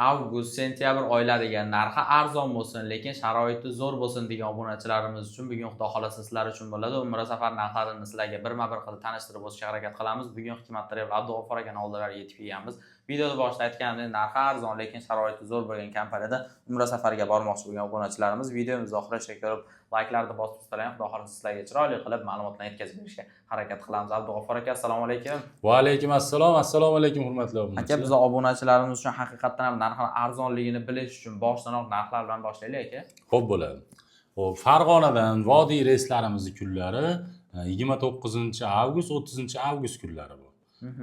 avgust, sentyabr oylariga narxi arzon bo'lsin, lekin sharoiti zo'r bo'lsin degan obunachilarimiz uchun bugun xudo xolasa sizlar uchun bo'ladi. Umra safar narxlarini sizlarga birma-bir qilib tanishtirib o'tishga harakat qilamiz. Bugun Hikmat Travel Abdug'ofur akaning oldilariga yetib kelganmiz. Videoda boshida aytganimdek, narxi arzon, lekin sharoiti zo'r bo'lgan kompaniyada umra safariga bormoqchi bo'lgan obunachilarimiz videomizni oxirigacha ko'rib, like'larni bosib turing. Xudo xolasa sizlarga chiroyli qilib ma'lumotlarni yetkazib berishga harakat qilamiz. Abdug'ofur aka, assalomu alaykum. Va alaykum assalom. Assalomu alaykum hurmatli obunachilar. Aka, biz obunachilarimiz uchun haqiqatan ham narxning arzonligini bilish uchun boshdanoq narxlar bilan boshlaylik aka. Xo'p bo'ladi. Xo'p, Farg'onadan Vodiy reyslarimizni kunlari 29-avgust, 30-avgust kunlari bu.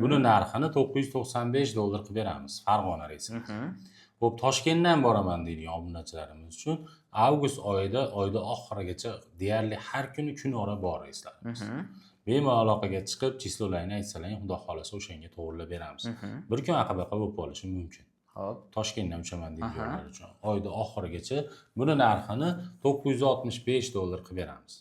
Buni narxini $995 qilib beramiz Farg'ona reysi. Xo'p, Toshkentdan boraman deydigan obunachilarimiz uchun avgust oyida oxirigacha deyarli har kuni kunora bor reyslarimiz. Bemalol aloqaga chiqib, chislolarini aytsalar, xudo xolasa o'shanga to'g'rilab beramiz. Bir kun aqabaqa bo'lib qolishi mumkin. Xo'p, Toshkentdan uchaman deydiganlar uchun oyda oxirigacha buni narxini $965 qilib beramiz.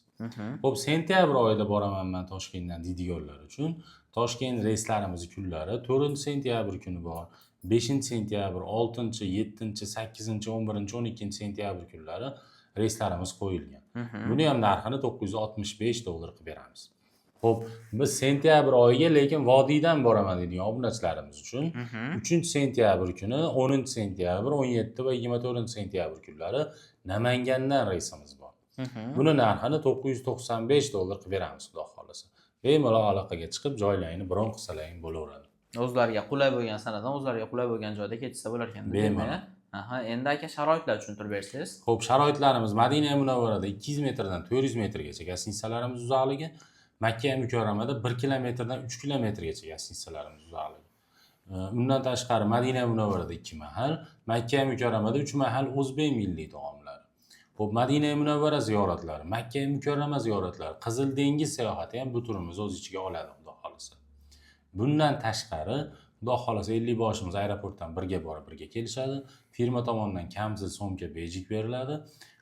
Xo'p, sentyabr oyida boraman men Toshkentdan deydiganlar uchun Toshkent reyslarimiz kunlari 4-sentyabr kuni bor, 5-sentyabr, 6, 7, 8, 11, 12 sentyabr kunlari reyslarimiz qo'yilgan. Buni ham narxini $965 qilib beramiz. Xo'p, biz sentyabr oyiga lekin Vodiydan boraman deydigan obunachilarimiz uchun 3-sentyabr kuni, 10-sentyabr, 17 va 24-sentyabr kunlari Namangandan reysimiz bor. Buni narxini $995 qilib beramiz, xudo xolasa. Bemalol aloqaga chiqib, joylarini bron qilsalaring bo'laveradi. o'zlariga qulay bo'lgan sanadan, o'zlariga qulay bo'lgan joyda ketsa bo'lar ekan. Bemalol. Endi aka sharoitlar tushuntirib bersangiz. Xo'p, sharoitlarimiz Madina Munavvarada 200 metrdan 400 metrgacha gastinisalarimiz uzoqligi, Makka Mukarramada 1 kilometrdan 3 kilometrgacha gastinisalarimiz uzoqligi. Undan tashqari Madina Munavvarada 2 mahal, Makka Mukarramada 3 mahal o'zbek milliy taomlari. Xo'p, Madina Munavvara ziyoratlari, Makka Mukarrama ziyoratlari, Qizil dengiz sayohati ham bu turimiz o'z ichiga oladi, xudo xolasa. Bundan tashqari, xudo xolasa 50 boshimiz aeroportdan birga borib, birga kelishadi. Firma tomonidan kamsiz so'mka bejik beriladi.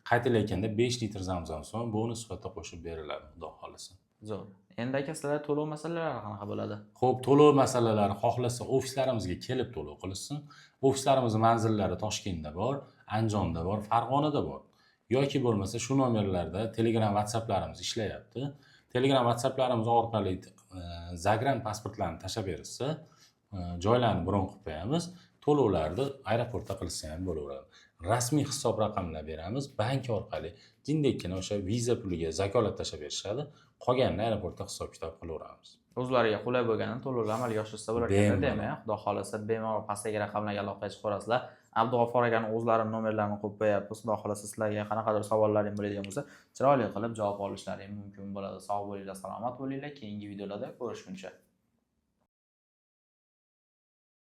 Qaytilayotganda 5 litr zamzam suvi bonus sifatida qo'shib beriladi, xudo xolasa. Zo'r. Endi aka, sizlar to'lov masalalari qanaqa bo'ladi? Xo'p, to'lov masalalari xohlasa ofislarimizga kelib to'lov qilsin. Ofislarimizning manzillari Toshkentda bor, Andijonda bor, Farg'onada bor. Yoki bo'lmasa shu nomerlarda Telegram, WhatsApplarimiz ishlayapti. Telegram, WhatsApplarimiz orqali Zagran pasportlarni tashab bersa, joylarni bron qilib qo'yamiz. To'lovlarni aeroportda qilsa ham bo'laveradi. Rasmiy hisob raqamlar beramiz, bank orqali jindekkina o'sha viza puliga zakolat tashab berishadi. Qolganini aeroportda hisob-kitob qilaveramiz. O'zlariga qulay bo'lganini to'lovlar amalga oshirsa bo'lar ekan, demak, xudo xolasa bemalol pastdagi raqamlarga aloqaga chiqaverasizlar. Abdug'ofur akaning o'zlarining nomerlarini qo'yib qo'yapmiz. Xudo xolasa sizlarga qanaqadir savollaringiz bo'ladigan bo'lsa, chiroyli qilib javob olishlaringiz mumkin bo'ladi. Sog' bo'linglar, salomat bo'linglar. Keyingi videolarda ko'rishguncha.